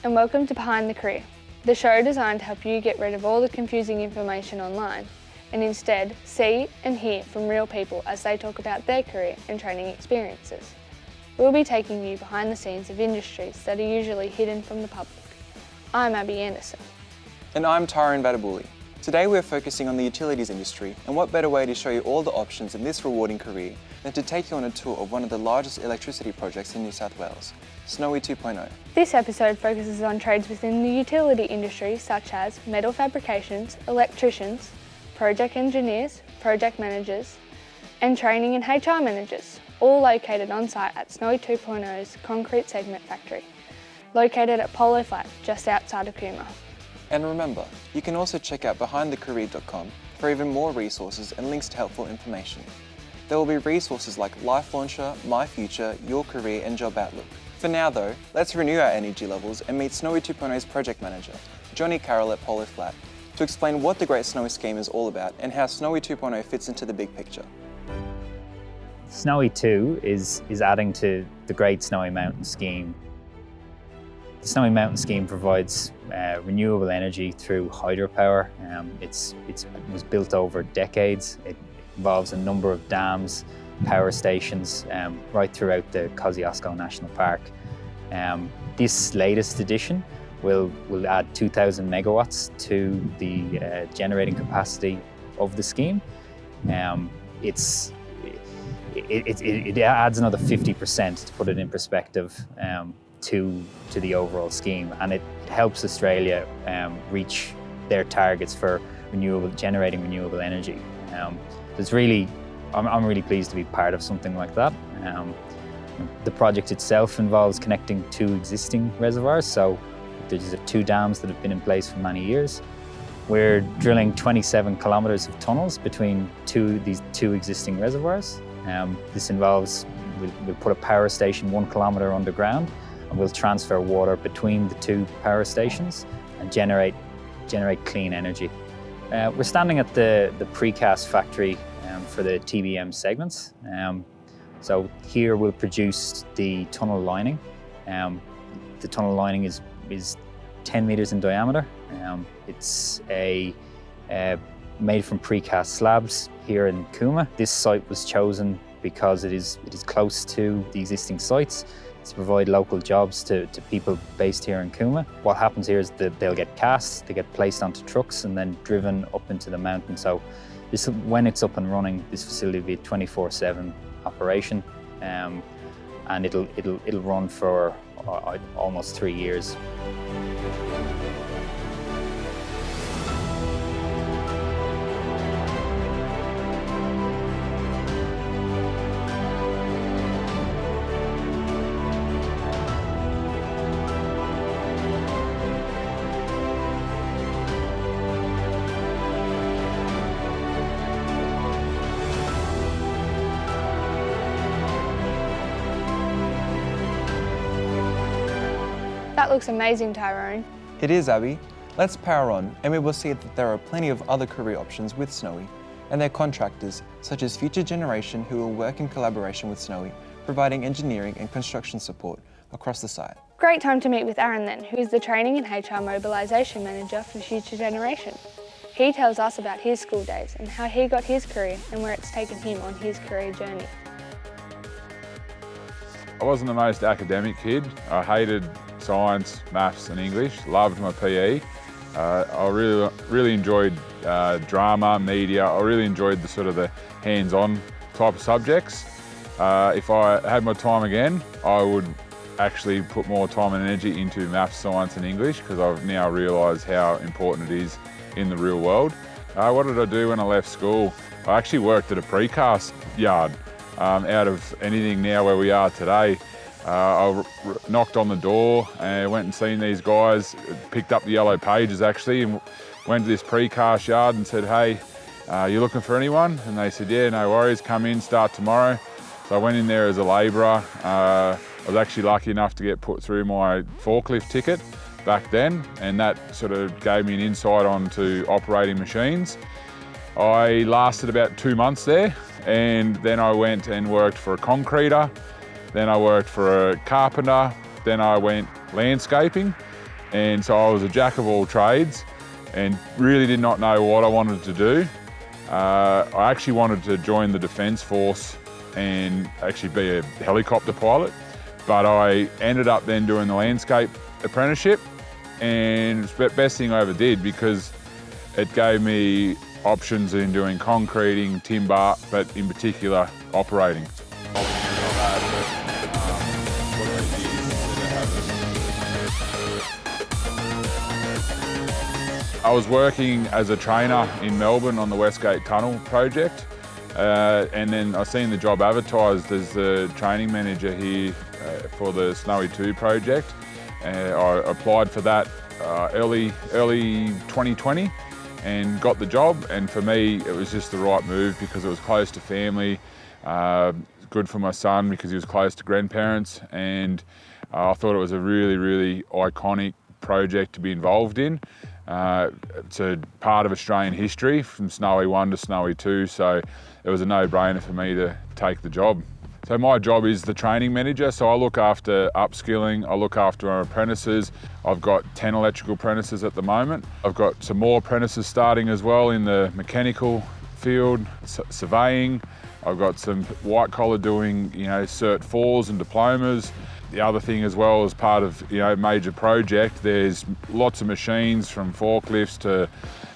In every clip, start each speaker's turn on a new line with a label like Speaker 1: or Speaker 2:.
Speaker 1: and welcome to Behind the Career, the show designed to help you get rid of all the confusing information online and instead see and hear from real people as they talk about their career and training experiences. We'll be taking you behind the scenes of industries that are usually hidden from the public. I'm Abby Anderson.
Speaker 2: And I'm Tyrone Vadabuli. Today we're focusing on the utilities industry, and what better way to show you all the options in this rewarding career than to take you on a tour of one of the largest electricity projects in New South Wales, Snowy 2.0.
Speaker 1: This episode focuses on trades within the utility industry such as metal fabrications, electricians, project engineers, project managers, and training and HR managers, all located on site at Snowy 2.0's concrete segment factory, located at Polo Flat, just outside of Cooma.
Speaker 2: And remember, you can also check out behindthecareer.com for even more resources and links to helpful information. There will be resources like Life Launcher, My Future, Your Career and Job Outlook. For now though, let's renew our energy levels and meet Snowy 2.0's project manager, Johnny Carroll at Polo Flat, to explain what the Great Snowy Scheme is all about and how Snowy 2.0 fits into the big picture.
Speaker 3: Snowy 2 is adding to the Great Snowy Mountain Scheme. The Snowy Mountain Scheme provides renewable energy through hydropower. It was built over decades. It involves a number of dams, power stations, right throughout the Kosciuszko National Park. This latest edition will add 2,000 megawatts to the generating capacity of the scheme. It adds another 50%, to put it in perspective, to the overall scheme, and it helps Australia reach their targets for generating renewable energy. I'm really pleased to be part of something like that. The project itself involves connecting two existing reservoirs, so there's two dams that have been in place for many years. We're drilling 27 kilometres of tunnels between these two existing reservoirs. This involves, we'll put a power station 1 kilometre underground, and we'll transfer water between the two power stations and generate clean energy. We're standing at the precast factory for the TBM segments. So here we'll produce the tunnel lining. The tunnel lining is 10 metres in diameter. It's made from precast slabs here in Cooma. This site was chosen because it is close to the existing sites to provide local jobs to people based here in Cooma. What happens here is that they'll get cast, they get placed onto trucks and then driven up into the mountain. So when it's up and running, this facility will be a 24/7 operation, and it'll run for almost 3 years.
Speaker 1: That looks amazing, Tyrone.
Speaker 2: It is, Abby. Let's power on and we will see that there are plenty of other career options with Snowy and their contractors such as Future Generation, who will work in collaboration with Snowy, providing engineering and construction support across the site.
Speaker 1: Great time to meet with Aaron then, who is the Training and HR Mobilisation Manager for Future Generation. He tells us about his school days and how he got his career and where it's taken him on his career journey.
Speaker 4: I wasn't the most academic kid. I hated science, maths and English, loved my PE. I really enjoyed drama, media. I really enjoyed the sort of the hands-on type of subjects. If I had my time again, I would actually put more time and energy into maths, science and English, because I've now realised how important it is in the real world. What did I do when I left school? I actually worked at a precast yard. Out of anything now where we are today, I knocked on the door and went and seen these guys, picked up the yellow pages actually, and went to this precast yard and said, hey, you looking for anyone? And they said, yeah, no worries, come in, start tomorrow. So I went in there as a labourer. I was actually lucky enough to get put through my forklift ticket back then, and that sort of gave me an insight onto operating machines. I lasted about 2 months there, and then I went and worked for a concreter, then I worked for a carpenter, then I went landscaping, And so I was a jack of all trades and really did not know what I wanted to do. I actually wanted to join the Defence Force and actually be a helicopter pilot, but I ended up then doing the landscape apprenticeship, and it's the best thing I ever did because it gave me options in doing concreting, timber, but in particular operating. I was working as a trainer in Melbourne on the Westgate Tunnel project, and then I seen the job advertised as the training manager here for the Snowy 2 project. I applied for that early 2020 and got the job, and for me it was just the right move because it was close to family, good for my son because he was close to grandparents, and I thought it was a really iconic project to be involved in. It's a part of Australian history from Snowy 1 to Snowy 2, so it was a no-brainer for me to take the job. So my job is the training manager, so I look after upskilling, I look after our apprentices. I've got 10 electrical apprentices at the moment. I've got some more apprentices starting as well in the mechanical field, surveying. I've got some white collar doing, Cert 4s and diplomas. The other thing as well, as part of major project, there's lots of machines from forklifts to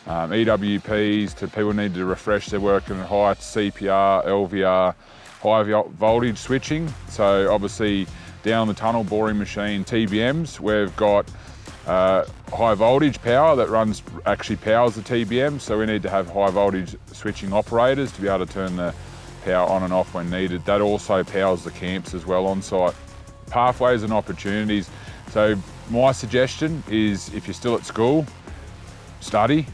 Speaker 4: EWPs to people need to refresh their working heights, CPR, LVR, high voltage switching. So obviously down the tunnel boring machine, TBMs, we've got high voltage power that actually powers the TBM. So we need to have high voltage switching operators to be able to turn the power on and off when needed. That also powers the camps as well on site. Pathways and opportunities. So my suggestion is if you're still at school, stay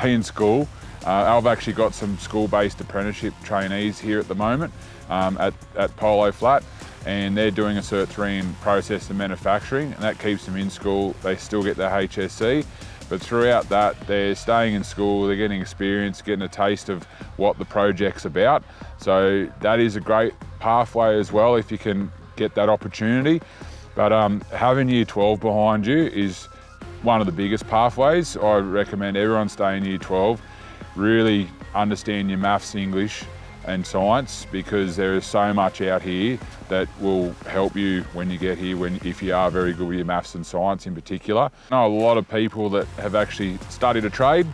Speaker 4: in school. I've actually got some school-based apprenticeship trainees here at the moment at Polo Flat, and they're doing a Cert 3 in process and manufacturing, and that keeps them in school. They still get their HSC, but throughout that, they're staying in school, they're getting experience, getting a taste of what the project's about. So that is a great pathway as well if you can get that opportunity. But having Year 12 behind you is one of the biggest pathways. I recommend everyone stay in Year 12, really understand your maths, English and science, because there is so much out here that will help you when you get here, if you are very good with your maths and science in particular. I know a lot of people that have actually studied a trade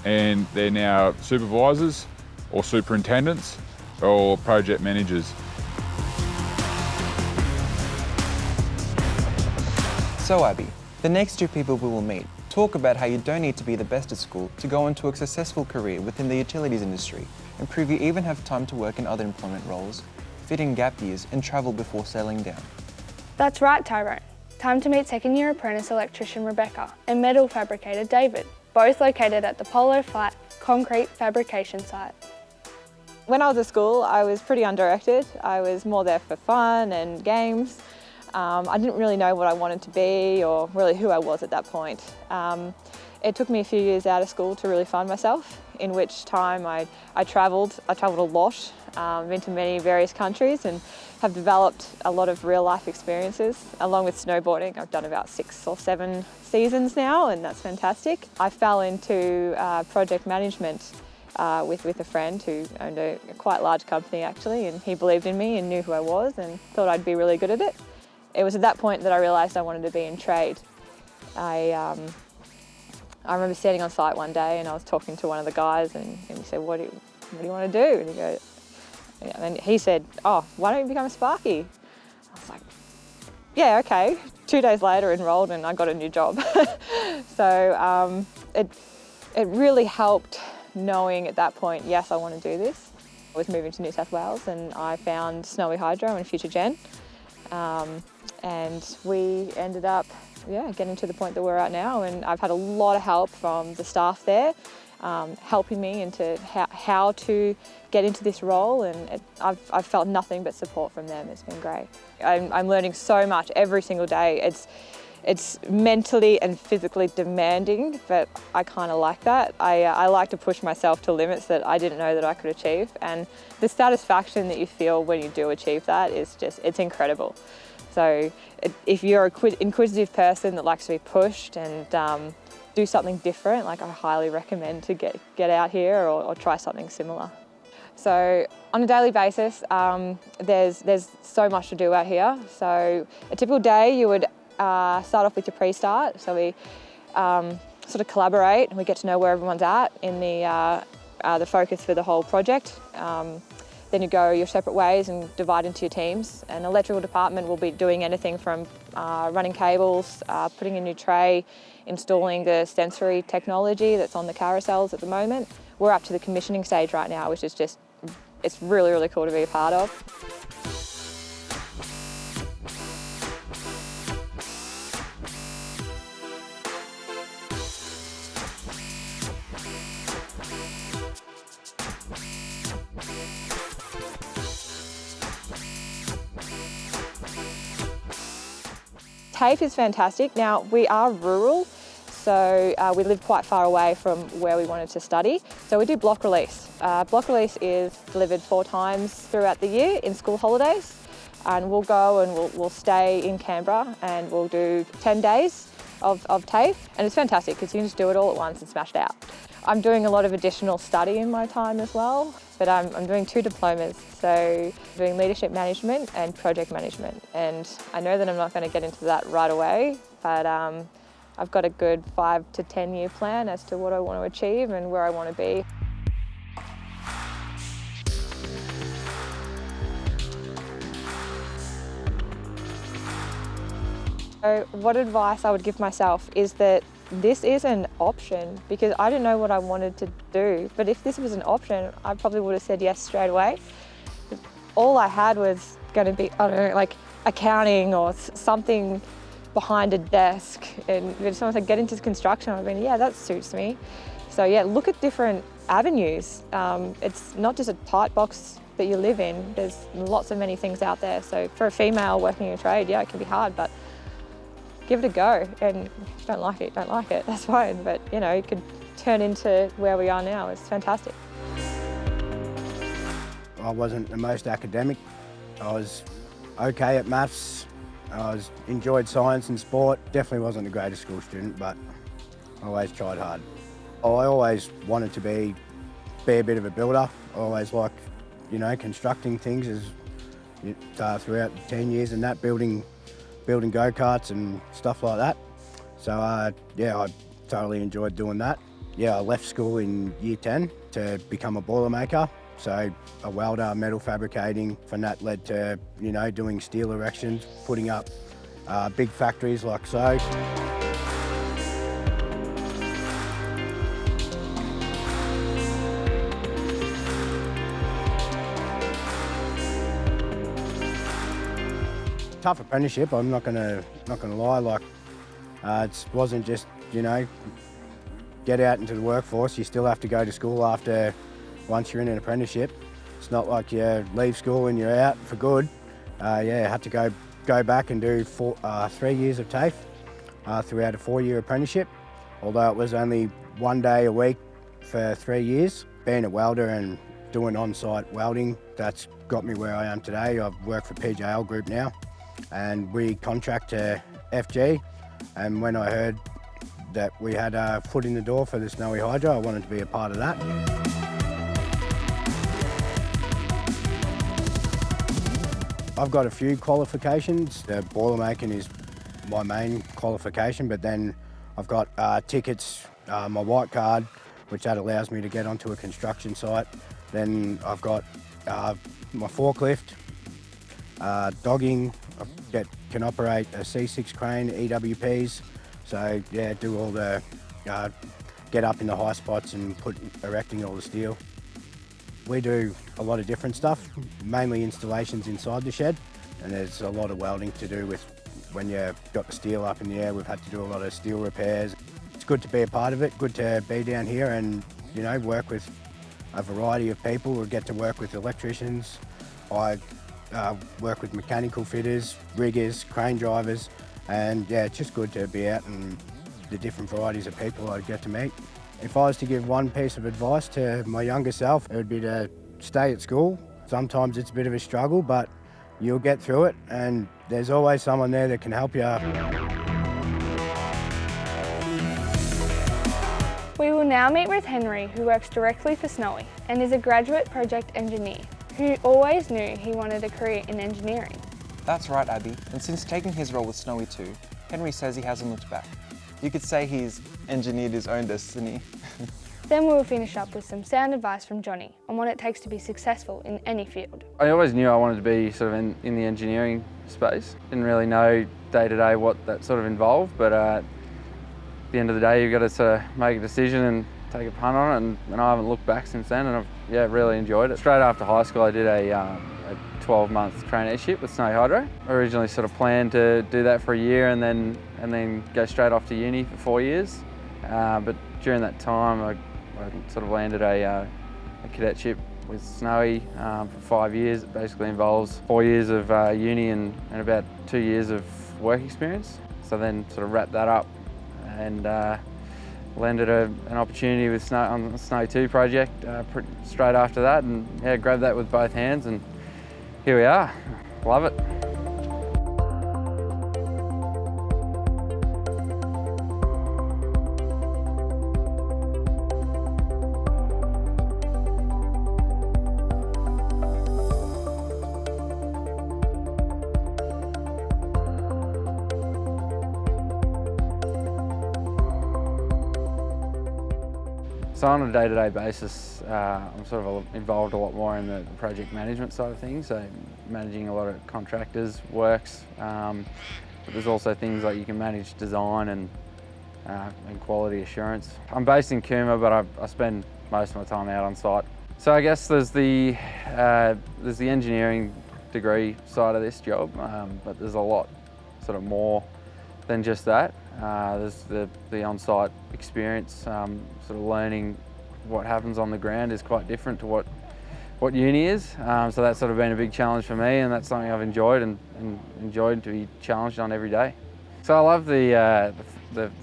Speaker 4: and they're now supervisors or superintendents or project managers.
Speaker 2: So Abby, the next two people we will meet talk about how you don't need to be the best at school to go into a successful career within the utilities industry, and prove you even have time to work in other employment roles, fit in gap years and travel before settling down.
Speaker 1: That's right, Tyrone. Time to meet second-year apprentice electrician Rebecca and metal fabricator David, both located at the Polo Flat concrete fabrication site.
Speaker 5: When I was at school, I was pretty undirected. I was more there for fun and games. I didn't really know what I wanted to be or really who I was at that point. It took me a few years out of school to really find myself, in which time I travelled a lot, been to many various countries and have developed a lot of real life experiences. Along with snowboarding, I've done about 6 or 7 seasons now, and that's fantastic. I fell into project management with a friend who owned a quite large company actually, and he believed in me and knew who I was and thought I'd be really good at it. It was at that point that I realised I wanted to be in trade. I remember standing on site one day and I was talking to one of the guys and he said, what do you want to do? And he said, oh, why don't you become a sparky? I was like, yeah, okay. 2 days later enrolled and I got a new job. So it really helped knowing at that point, yes, I want to do this. I was moving to New South Wales and I found Snowy Hydro and Future Gen. And we ended up getting to the point that we're at now, and I've had a lot of help from the staff there, helping me into how to get into this role, and I've felt nothing but support from them. It's been great. I'm learning so much every single day. It's mentally and physically demanding, but I kind of like that. I like to push myself to limits that I didn't know that I could achieve, and the satisfaction that you feel when you do achieve that is it's incredible. So if you're an inquisitive person that likes to be pushed and do something different, like I highly recommend to get out here or try something similar. So on a daily basis, there's so much to do out here. So a typical day you would start off with your pre-start. So we sort of collaborate and we get to know where everyone's at in the focus for the whole project. Then you go your separate ways and divide into your teams. An electrical department will be doing anything from running cables, putting a new tray, installing the sensory technology that's on the carousels at the moment. We're up to the commissioning stage right now, which is just, it's really, really cool to be a part of. TAFE is fantastic. Now, we are rural, so we live quite far away from where we wanted to study. So we do block release. Block release is delivered 4 times throughout the year in school holidays. And we'll go and we'll stay in Canberra and we'll do 10 days of TAFE. And it's fantastic because you can just do it all at once and smash it out. I'm doing a lot of additional study in my time as well, but I'm doing 2 diplomas. So doing leadership management and project management. And I know that I'm not going to get into that right away, but I've got a good 5 to 10 year plan as to what I want to achieve and where I want to be. So what advice I would give myself is that this is an option, because I didn't know what I wanted to do. But if this was an option, I probably would have said yes straight away. All I had was going to be, I don't know, like accounting or something behind a desk. And if someone said, get into construction, I've been, yeah, that suits me. So yeah, look at different avenues. It's not just a tight box that you live in. There's lots of many things out there. So for a female working in a trade, yeah, it can be hard, but give it a go. And if you don't like it, that's fine. But you know, it could turn into where we are now. It's fantastic.
Speaker 6: I wasn't the most academic. I was okay at maths. I enjoyed science and sport. Definitely wasn't the greatest school student, but I always tried hard. I always wanted to be a bit of a builder. I always liked, you know, constructing things throughout 10 years and that, building go-karts and stuff like that. So yeah, I totally enjoyed doing that. Yeah, I left school in year 10 to become a boilermaker. So a welder, metal fabricating. From that led to, you know, doing steel erections, putting up big factories like so. Tough apprenticeship, I'm not gonna lie. Like, it wasn't just, you know, get out into the workforce. You still have to go to school after, once you're in an apprenticeship. It's not like you leave school and you're out for good. Yeah, I had to go back and do 3 years of TAFE throughout a 4-year apprenticeship. Although it was only 1 day a week for 3 years. Being a welder and doing on-site welding, that's got me where I am today. I work for PJL Group now, and we contract to FG. And when I heard that we had a foot in the door for the Snowy Hydro, I wanted to be a part of that. I've got a few qualifications. The boilermaking is my main qualification, but then I've got tickets, my white card, which that allows me to get onto a construction site. Then I've got my forklift, dogging. I can operate a C6 crane, EWPs. So yeah, do all the, get up in the high spots and erecting all the steel. We do a lot of different stuff, mainly installations inside the shed, and there's a lot of welding to do with when you've got the steel up in the air. We've had to do a lot of steel repairs. It's good to be a part of it, good to be down here and, you know, work with a variety of people. We get to work with electricians. I work with mechanical fitters, riggers, crane drivers, and yeah, it's just good to be out and the different varieties of people I get to meet. If I was to give one piece of advice to my younger self, it would be to stay at school. Sometimes it's a bit of a struggle, but you'll get through it, and there's always someone there that can help you.
Speaker 1: We will now meet with Henry, who works directly for Snowy and is a graduate project engineer who always knew he wanted a career in engineering.
Speaker 2: That's right, Abby, and since taking his role with Snowy too, Henry says he hasn't looked back. You could say he's engineered his own destiny.
Speaker 1: Then we'll finish up with some sound advice from Johnny on what it takes to be successful in any field.
Speaker 7: I always knew I wanted to be sort of in the engineering space. Didn't really know day to day what that sort of involved, but at the end of the day, you've got to sort of make a decision and take a punt on it, and I haven't looked back since then, and I've really enjoyed it. Straight after high school, I did a 12-month traineeship with Snowy Hydro. I originally sort of planned to do that for a year and then go straight off to uni for 4 years. But during that time, I sort of landed a cadetship with Snowy for 5 years. It basically involves 4 years of uni and about 2 years of work experience. So then sort of wrapped that up and landed an opportunity with on the Snowy 2 project straight after that, and yeah, grabbed that with both hands, and here we are. Love it. So on a day-to-day basis, I'm sort of involved a lot more in the project management side of things, so managing a lot of contractors, works, but there's also things like you can manage design and quality assurance. I'm based in Cooma, but I spend most of my time out on site. So I guess there's the engineering degree side of this job, but there's a lot sort of more than just that. There's the on-site experience, sort of learning what happens on the ground is quite different to what uni is. So that's sort of been a big challenge for me, and that's something I've enjoyed and enjoyed to be challenged on every day. So I love the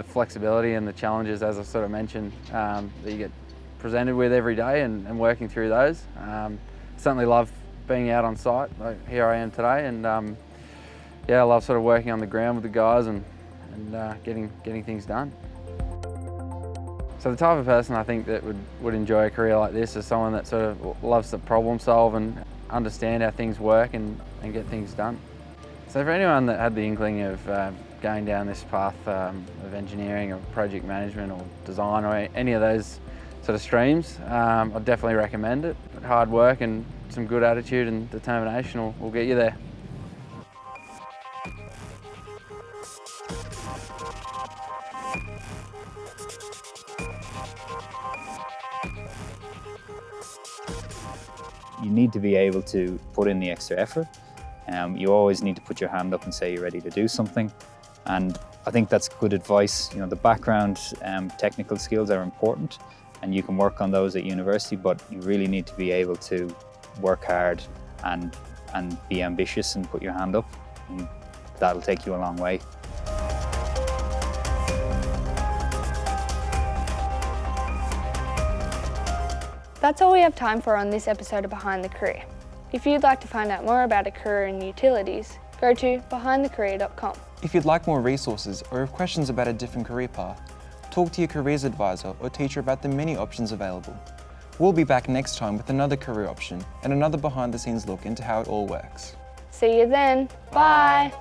Speaker 7: flexibility and the challenges, as I sort of mentioned, that you get presented with every day and working through those. Certainly love being out on site, like here I am today, and yeah, I love sort of working on the ground with the guys and getting things done. So the type of person I think that would enjoy a career like this is someone that sort of loves to problem solve and understand how things work and get things done. So for anyone that had the inkling of going down this path of engineering or project management or design or any of those sort of streams, I'd definitely recommend it. But hard work and some good attitude and determination will get you there.
Speaker 3: You need to be able to put in the extra effort. You always need to put your hand up and say you're ready to do something. And I think that's good advice. You know, the background technical skills are important, and you can work on those at university, but you really need to be able to work hard and be ambitious and put your hand up, and that'll take you a long way.
Speaker 1: That's all we have time for on this episode of Behind the Career. If you'd like to find out more about a career in utilities, go to behindthecareer.com.
Speaker 2: If you'd like more resources or have questions about a different career path, talk to your careers advisor or teacher about the many options available. We'll be back next time with another career option and another behind the scenes look into how it all works.
Speaker 1: See you then. Bye.